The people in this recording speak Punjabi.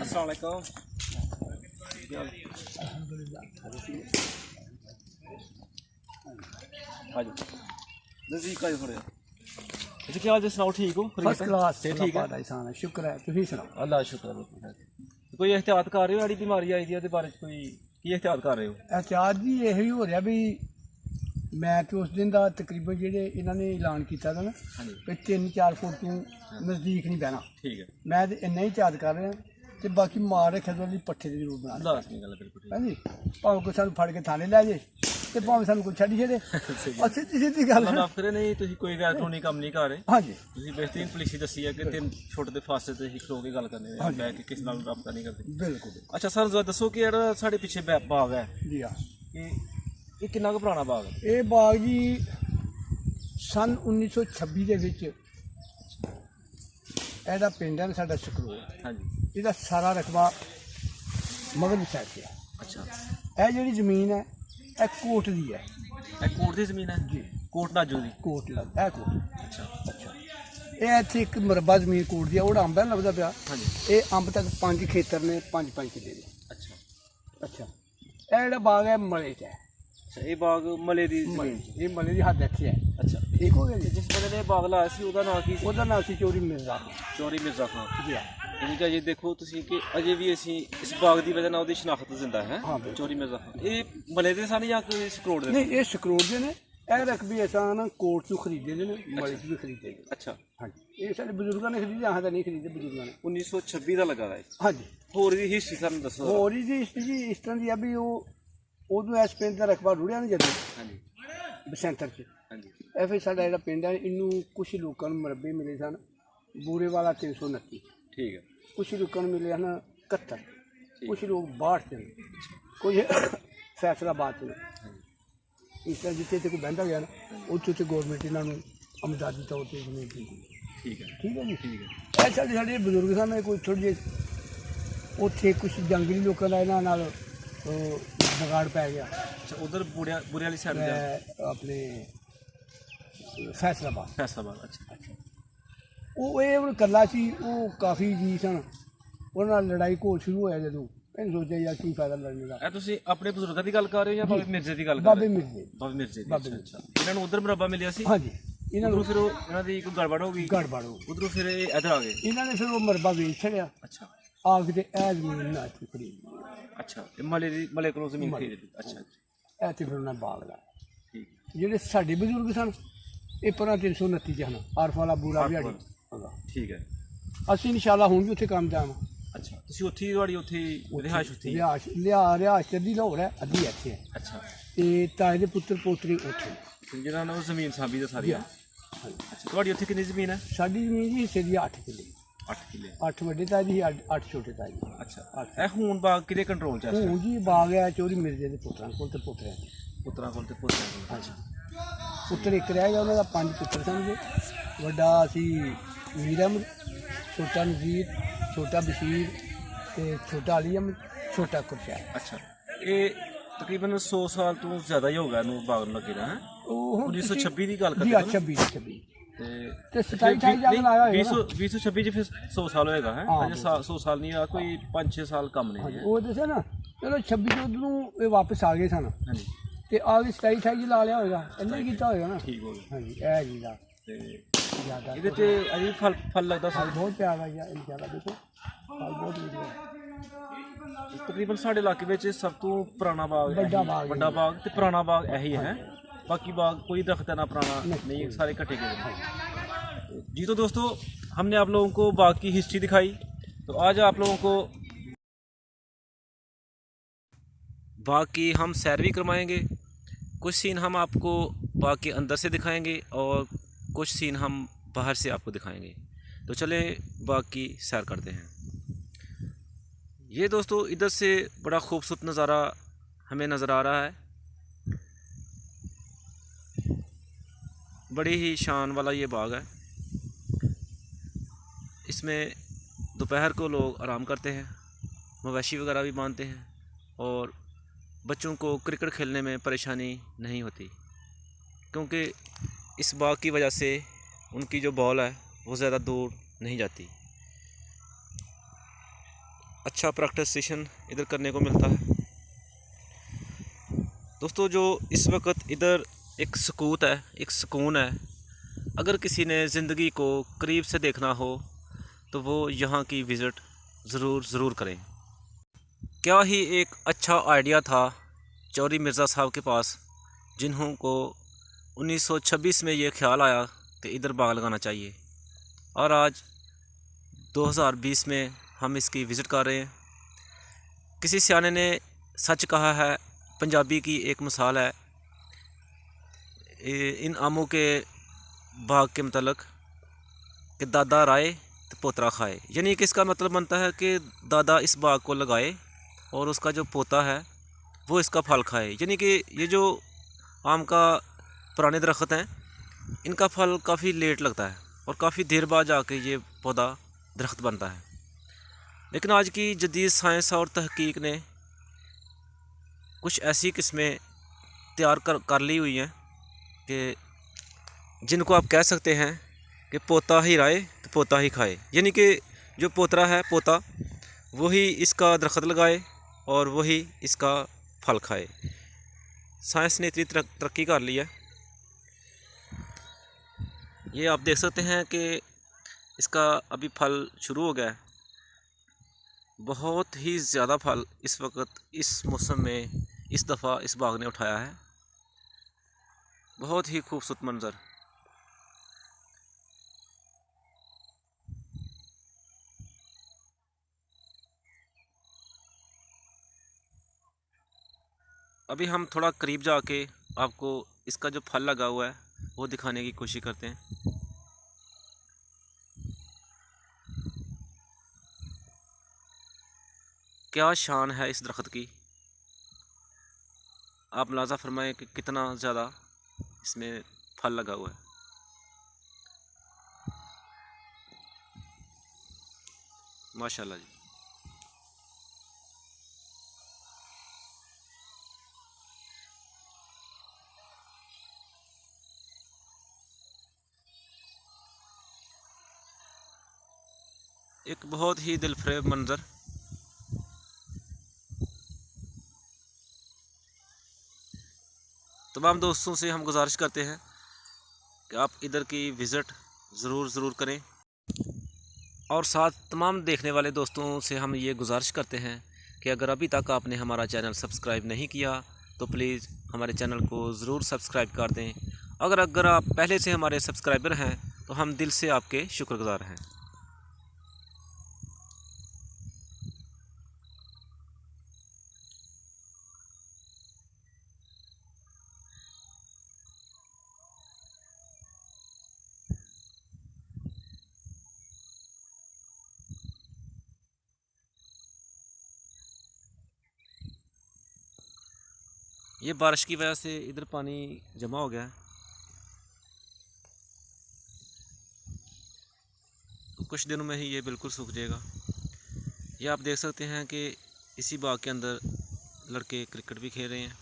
अस्सलाम वालेकुम। नज़दीक आए थोड़े अच्छा क्या हाल सुनाओ ठीक हो फर्स्ट क्लास ठीक है इंसान है शुक्र है तुम सुनाओ अल्लाह का शुक्र है कोई एहतियात कर रहे हो जेह्ड़ी बीमारी आई दी ओह्दे बारे च कोई की एहतियात कर रहे हो एहतियात जी यही हो रहा भी मैं तो उस दिन का तकरीबन जेह्ड़े इन्होंने ऐलान किया था ना हाँ जी कि 3-4 फुट तू नज़दीक नहीं बहना ठीक है मैं तो इन्ना ही एहतियात कर रहा ते बाकी मार रखे तो पट्ठे की जरूर बना लाजमी गल है बिल्कुल है जी भावें कोई सानू फड़ के थाने लै जाए ते भावें सानू कोई छड्डी छड़े और सीधी सीधी गल अल्लाह माफ करे नहीं तुसीं कोई गैर कानूनी काम नहीं कर रहे हाँ जी ਤੁਸੀਂ ਬੇਹਤਰੀਨ ਪੁਲਿਸ ਦਸੀ ਹੈ ਕਿ 3 ਫੁੱਟ ਦੇ ਫਾਸਲੇ ਤੇ ਹੀ ਖਲੋ ਕੇ ਗੱਲ ਕਰਨੀ ਹੈ ਬੈ ਕੇ ਕਿਸੇ ਨਾਲ ਰਾਬਤਾ ਨਹੀਂ ਕਰਦੇ बिल्कुल ਅੱਛਾ ਸਰ ਜ਼ਰਾ ਦੱਸੋ ਕਿ ਜਿਹੜਾ ਸਾਡੇ ਪਿੱਛੇ ਬਾਗ ਹੈ जी हाँ ਇਹ ਕਿੰਨਾ ਕੁ ਪੁਰਾਣਾ ਬਾਗ ਹੈ ਇਹ ਬਾਗ ਜੀ ਸਨ 1926 ਦੇ ਵਿੱਚ ਇਹਦਾ ਪਿੰਡ ਹੈ ਸਾਡਾ ਸਕਰੂਰ ਹਾਂਜੀ ਇਹਦਾ ਸਾਰਾ ਰਕਬਾ ਮਗਰਲੀ ਸਾਈਡ ਤੇ ਹੈ ਅੱਛਾ ਇਹ ਜਿਹੜੀ ਜ਼ਮੀਨ ਹੈ ਇਹ ਕੋਟ ਦੀ ਹੈ ਇਹ ਕੋਟ ਦੀ ਜ਼ਮੀਨ ਹੈ ਜੀ ਕੋਟ ਨਾਜੋ ਦੀ ਕੋਟ ਲੱਗ ਇਹ ਕੋਟ ਅੱਛਾ ਅੱਛਾ ਇਹ ਇੱਥੇ ਇੱਕ ਮਰਬਾ ਜ਼ਮੀਨ ਕੋਟ ਦੀ ਹੈ ਉਹ ਅੰਬ ਹੈ ਲੱਭਦਾ ਪਿਆ ਹਾਂਜੀ ਇਹ ਅੰਬ ਤੱਕ 5 ਖੇਤਰ ਨੇ 5 ਕਿੱਲੇ ਦੇ ਅੱਛਾ ਅੱਛਾ ਇਹ ਜਿਹੜਾ ਬਾਗ ਹੈ ਮਲੇ 'ਚ ਹੈ ਅੱਛਾ ਇਹ ਬਾਗ ਮਲੇ ਦੀ ਜ਼ਮੀਨ ਇਹ ਮਲੇ ਦੀ ਹੱਦ ਇੱਥੇ ਹੈ ਅੱਛਾ ਠੀਕ ਹੋ ਗਿਆ ਜੀ ਜਿਸ ਬੰਦੇ ਨੇ ਬਾਗ ਲਾਇਆ ਸੀ ਉਹਦਾ ਨਾਂ ਕੀ ਸੀ ਉਹਦਾ ਨਾਮ ਸੀ ਚੋਰੀ ਮਿਰਜ਼ਾ ਚੌਰੀ ਮਿਰਜ਼ਾ ਖਾਨ ਜੀ ਹਾਂ ਯਾਨੀ ਕਿ ਅਜੇ ਦੇਖੋ ਤੁਸੀਂ ਕਿ ਅਜੇ ਵੀ ਅਸੀਂ ਇਸ ਬਾਗ ਦੀ ਵਜ੍ਹਾ ਨਾਲ ਉਹਦੀ ਸ਼ਨਾਖਤ ਜ਼ਿੰਦਾ ਹੈ ਹਾਂ ਬਿਲਕੁਲ। ਚੌਰੀ ਮਿਰਜ਼ਾ ਖਾਨ ਇਹ ਮਲੇ ਦੇ ਸਨ ਜਾਂ ਕੋਈ ਸਕਰੋੜ ਦੇ ਨਹੀਂ ਇਹ ਸਕਰੋੜ ਦੇ ਨੇ ਇਹ ਰਕਬੇ ਐਸਾ ਨਾ ਕੋਰਟ ਤੋਂ ਖਰੀਦੇ ਨੇ ਮਲੇ 'ਚ ਵੀ ਖਰੀਦੇ ਨੇ ਅੱਛਾ ਹਾਂਜੀ ਇਹ ਸਾਡੇ ਬਜ਼ੁਰਗਾਂ ਨੇ ਖਰੀਦੇ ਆਹ ਤਾਂ ਨਹੀਂ ਖਰੀਦੇ ਬਜ਼ੁਰਗਾਂ ਨੇ 1926 ਦਾ ਲੱਗਾ ਹੈ ਹਾਂਜੀ ਹੋਰ ਦੀ ਹਿਸਟਰੀ ਸਾਨੂੰ ਦੱਸੋ ਜ਼ਰਾ। ਹੋਰ ਜੀ ਇਸ ਤਰ੍ਹਾਂ ਦੀ ਆ ਵੀ ਉਹ ਉਦੋਂ ਇਸ ਪਿੰਡ ਦਾ ਰਕਬਾ ਰੁੜਿਆ ਨਹੀਂ ਜਦੋਂ ਹਾਂਜੀ ਬਸੰਤਰ 'ਚ ਹਾਂਜੀ ਇਹ ਫਿਰ ਸਾਡਾ ਜਿਹੜਾ ਪਿੰਡ ਹੈ ਇਹਨੂੰ ਕੁਛ ਲੋਕਾਂ ਨੂੰ ਮਰਬੇ ਮਿਲੇ ਸਨ ਬੂਰੇ ਵਾਲਾ 329 ਠੀਕ ਹੈ ਕੁਛ ਲੋਕਾਂ ਨੂੰ ਮਿਲੇ ਹਨ 71 ਕੁਛ ਲੋਕ 62 ਤੇ ਨੇ ਕੁਝ ਫੈਸਲਾਬਾਦ 'ਚ ਨੇ ਇਸ ਤਰ੍ਹਾਂ ਜਿੱਥੇ ਤੇ ਕੋਈ ਬਹਿੰਦਾ ਗਿਆ ਨਾ ਉੱਥੇ ਤੇ ਗੌਰਮੈਂਟ ਇਹਨਾਂ ਨੂੰ ਅਮਦਾਦੀ ਤੌਰ ਤੇ ਜ਼ਮੀਨ ਦਿੰਦੀ ਠੀਕ ਹੈ ਠੀਕ ਹੈ ਜੀ ਠੀਕ ਹੈ ਇਹ ਸਾਡੇ ਬਜ਼ੁਰਗ ਸਨ ਕੋਈ ਥੋੜ੍ਹੇ ਜਿਹੇ ਉੱਥੇ ਕੁਛ ਜੰਗਲੀ ਲੋਕਾਂ ਦਾ ਇਹਨਾਂ ਨਾਲ ਵਿਗਾੜ ਪੈ ਗਿਆ ਅੱਛਾ ਉਧਰ ਬੁਰੇ ਵਾਲੀ ਸਾਈਡ ਦਾ ਆਪਣੇ ਫੈਸਲਾਬਾਦ ਫੈਸਲਾਬਾਦ ਅੱਛਾ ਉਹ ਇਹ ਹੁਣ ਇਕੱਲਾ ਸੀ ਉਹ ਕਾਫੀ ਜੀ ਸਨ ਉਹਨਾਂ ਨਾਲ ਲੜਾਈ ਘੋਲ ਸ਼ੁਰੂ ਹੋਇਆ ਜਦੋਂ ਇਹਨੇ ਸੋਚਿਆ ਯਾਰ ਕੀ ਫਾਇਦਾ ਲੜਨੇ ਦਾ ਇਹ ਤੁਸੀਂ ਆਪਣੇ ਬਜ਼ੁਰਗਾਂ ਦੀ ਗੱਲ ਕਰ ਰਹੇ ਹੋ ਜਾਂ ਬਾਬੇ ਮਿਰਜ਼ੇ ਦੀ ਗੱਲ ਕਰ ਬਾਬੇ ਰਹੇ ਹੋ ਮਿਰਜ਼ੇ ਬਾਬੇ ਮਿਰਜ਼ੇ ਦੀ ਬਾਬੇ ਅੱਛਾ ਇਹਨਾਂ ਨੂੰ ਉਧਰ ਮੁਰੱਬਾ ਮਿਲਿਆ ਸੀ ਹਾਂਜੀ ਇਹਨਾਂ ਉਧਰੋਂ ਨੂੰ ਫਿਰ ਇਹਨਾਂ ਦੀ ਕੋਈ ਗੜਬੜ ਹੋ ਗਈ ਗੜਬੜ ਹੋ ਗਈ। ਉਧਰੋਂ ਫਿਰ ਇਹ ਇੱਧਰ ਆ ਗਏ ਇਹਨਾਂ ਨੇ ਫਿਰ ਉਹ ਮਰਬਾ ਵੇਚ ਛੜਿਆ ਅੱਛਾ ਆ ਕੇ ਤੇ ਇਹ ਜ਼ਮੀਨ ਨਾ ਇੱਥੇ ਖਰੀਦ ਅੱਛਾ ਇਹ ਮਲੇ ਕੋਲੋਂ ਜ਼ਮੀਨ ਖਰੀਦ ਲਈ ਅੱਛਾ ਇਹ ਤੇ ਫਿਰ ਉਹਨਾਂ ਬਾਗ ਲਾਇਆ ਠੀਕ ਜਿਹੜੇ ਸਾਡੇ ਬਜ਼ੁਰਗ ਸਨ ਇਹ ਪਰਾਂ 329 ਚ ਹਨ ਆਰਫ ਵਾਲਾ ਬੂਰਾ ਵੀ ਠੀਕ ਹੈ ਅਸੀਂ ਇਨਸ਼ਾਅੱਲਾ ਹੁਣ ਵੀ ਉੱਥੇ ਕੰਮ ਜਾਵਾਂ ਅੱਛਾ ਤੁਸੀਂ ਉੱਥੇ ਹੀ ਤੁਹਾਡੀ ਉੱਥੇ ਰਿਹਾਇਸ਼ ਉੱਥੇ ਹੀ? ਰਿਹਾਇਸ਼ ਤੇ ਅੱਧੀ ਲਾਹੌਰ ਹੈ ਅੱਧੀ ਇੱਥੇ ਹੈ ਅੱਛਾ ਤੇ ਤਾਏ ਦੇ ਪੁੱਤਰ ਪੋਤਰੀ ਉੱਥੇ ਨੇ। ਤੇ ਜਿਹੜਾ ਨਾ ਉਹ ਜ਼ਮੀਨ ਸਾਂਭੀ ਦਾ ਸਾਰੀ ਹਾਂਜੀ। ਅੱਛਾ ਤੁਹਾਡੀ ਉੱਥੇ ਕਿੰਨੀ ਜ਼ਮੀਨ ਹੈ ਸਾਡੀ ਜ਼ਮੀਨ ਜੀ ਹਿੱਸੇ ਦੀ 8 ਕਿੱਲੇ 8 ਕਿੱਲੇ 8 ਵੱਡੇ ਤਾਏ ਦੀ 8 ਛੋਟੇ ਤਾਏ ਦੀ ਅੱਛਾ ਇਹ ਹੁਣ ਬਾਗ ਕਿਹਦੇ ਕੰਟਰੋਲ ਚ ਹੈ ਇਸ ਹੁਣ ਜੀ ਬਾਗ ਹੈ ਚੋਰੀ ਮਿਰਜ਼ੇ ਦੇ ਪੁੱਤਰਾਂ ਕੋਲ ਤੇ ਪੋਤਰਿਆਂ ਕੋਲ time? ਪੁੱਤਰਾਂ ਕੋਲ ਤੇ ਪੁੱਤਰਾਂ ਕੋਲ ਅੱਛਾ ਪੁੱਤਰ ਇੱਕ ਰਹਿ ਗਿਆ ਉਹਨਾਂ ਦਾ 5 ਪੁੱਤਰ ਸਨ ਜੀ ਵੱਡਾ ਸੀ ਮੀਰ ਅਹਿਮਦ ਛੋਟਾ ਨਜ਼ੀਰ ਛੋਟਾ ਬਸ਼ੀਰ ਤੇ ਛੋਟਾ ਅਲੀ ਅਹਿਮਦ ਛੋਟਾ ਕੁਰਸ਼ਾਹ ਅੱਛਾ ਇਹ ਤਕਰੀਬਨ 100 ਸਾਲ ਤੋਂ ਜ਼ਿਆਦਾ ਹੀ ਹੋ ਗਿਆ ਇਹਨੂੰ ਬਾਗ ਨੂੰ ਲੱਗੇ ਦਾ ਹੈ ਉਹ ਹੁਣ 1926 ਦੀ ਗੱਲ ਜੀ ਕਰਦੇ 26 ਤੇ ਤੇ 27 ਜੰਗ ਲਾਇਆ ਹੋਇਆ ਨਾ 2026 ਚ ਫਿਰ 100 ਸਾਲ ਹੋਏਗਾ ਹੈ ਹਾਂ, ਅਜੇ 100 ਸਾਲ ਨਹੀਂ ਆ ਕੋਈ 5-6 ਸਾਲ ਕੰਮ ਨਹੀਂ ਹੈ ਉਹ ਦੱਸਿਆ ਨਾ ਚਲੋ 26 ਤੋਂ ਉਧਰੋਂ ਇਹ ਵਾਪਸ ਆ ਗਏ ਸਨ ਹਾਂਜੀ ਤੇ ਆ ਵੀ 27 ਜੀ ਲਾ ਲਿਆ ਹੋਏਗਾ ਇੰਨਾ ਹੀ ਕੀਤਾ ਹੋਏਗਾ ਨਾ ਠੀਕ ਹੋ ਗਿਆ ਹਾਂਜੀ ਇਹ ਜੀ ਦਾ ਤੇ ਜ਼ਿਆਦਾ ਇਹਦੇ ਤੇ ਅਜੇ ਫਲ ਲੱਗਦਾ ਫਲ ਬਹੁਤ ਪਿਆਰਾ ਹੈ ਇਨਸ਼ਾਅੱਲਾ ਦੇਖੋ ਫਲ ਬਹੁਤ ਵਧੀਆ ਤਕਰੀਬਨ ਸਾਡੇ ਇਲਾਕੇ ਵਿੱਚ ਸਭ ਤੋਂ ਪੁਰਾਣਾ ਬਾਗ ਵੱਡਾ ਬਾਗ ਤੇ ਪੁਰਾਣਾ ਬਾਗ ਇਹੀ ਹੈ बाकी बाग कोई दरख्त ना पुराना नहीं है, सारे कटे गए। जी तो दोस्तों हमने आप लोगों को बाग की हिस्ट्री दिखाई, तो आज आप लोगों को बाग की हम सैर भी करवाएंगे। कुछ सीन हम आपको बाग के अंदर से दिखाएंगे और कुछ सीन हम बाहर से आपको दिखाएंगे। तो चलें बाग की सैर करते हैं। ये दोस्तों इधर से बड़ा खूबसूरत नज़ारा हमें नज़र आ रहा है, बड़ी ही शान वाला ये बाग है। इसमें दोपहर को लोग आराम करते हैं, मवेशी वगैरह भी बांधते हैं और बच्चों को क्रिकेट खेलने में परेशानी नहीं होती, क्योंकि इस बाग की वजह से उनकी जो बॉल है वो ज़्यादा दूर नहीं जाती। अच्छा प्रैक्टिस सेशन इधर करने को मिलता है। दोस्तों जो इस वक्त इधर एक सुकून है, अगर किसी ने ज़िंदगी को करीब से देखना हो तो वो यहाँ की विज़िट ज़रूर करें। क्या ही एक अच्छा आइडिया था चौधरी मिर्ज़ा साहब के पास, जिन्हों को 1926 में ये ख्याल आया कि इधर बाग लगाना चाहिए, और आज 2020 में हम इसकी विज़िट कर रहे हैं। किसी सियाने ने सच कहा है, पंजाबी की एक मिसाल है इन आमों के बाग के मतलब कि दादा राय तो पोतरा खाए, यानी कि इसका मतलब बनता है कि दादा इस बाग को लगाए और उसका जो पोता है वो इसका फल खाए। यानी कि ये जो आम का पुराने दरख्त हैं, इनका फल काफ़ी लेट लगता है और काफ़ी देर बाद जाके ये पौधा दरख्त बनता है। लेकिन आज की जदीद साइंस और तहकीक ने कुछ ऐसी किस्में तैयार कर ली हुई हैं कि जिनको आप कह सकते हैं कि पोता ही राय तो पोता ही खाए, यानी कि जो पोतरा है पोता वही इसका दरख्त लगाए और वही इसका फल खाए। साइंस ने इतनी तरक्की कर ली है। ये आप देख सकते हैं कि इसका अभी फल शुरू हो गया है। बहुत ही ज़्यादा फल इस वक्त इस मौसम में इस दफ़ा इस बाग ने उठाया है। बहुत ही खूबसूरत मंजर। अभी हम थोड़ा करीब जाके आपको इसका जो फल लगा हुआ है वो दिखाने की कोशिश करते हैं। क्या शान है इस दरख्त की, आप अंदाज़ा फरमाएं कि कितना ज़्यादा इसमें फल लगा हुआ है। माशाल्लाह जी। एक बहुत ही दिलफरेब मंजर। तमाम दोस्तों से हम गुजारिश करते हैं कि आप इधर की विज़िट ज़रूर करें, और साथ तमाम देखने वाले दोस्तों से हम ये गुजारिश करते हैं कि अगर अभी तक आपने हमारा चैनल सब्सक्राइब नहीं किया तो प्लीज़ हमारे चैनल को ज़रूर सब्सक्राइब कर दें। अगर आप पहले से हमारे सब्सक्राइबर हैं तो हम दिल से आपके शुक्रगुज़ार हैं। ये बारिश की वजह से इधर पानी जमा हो गया है, तो कुछ दिनों में ही ये बिल्कुल सूख जाएगा। ये आप देख सकते हैं कि इसी बाग के अंदर लड़के क्रिकेट भी खेल रहे हैं।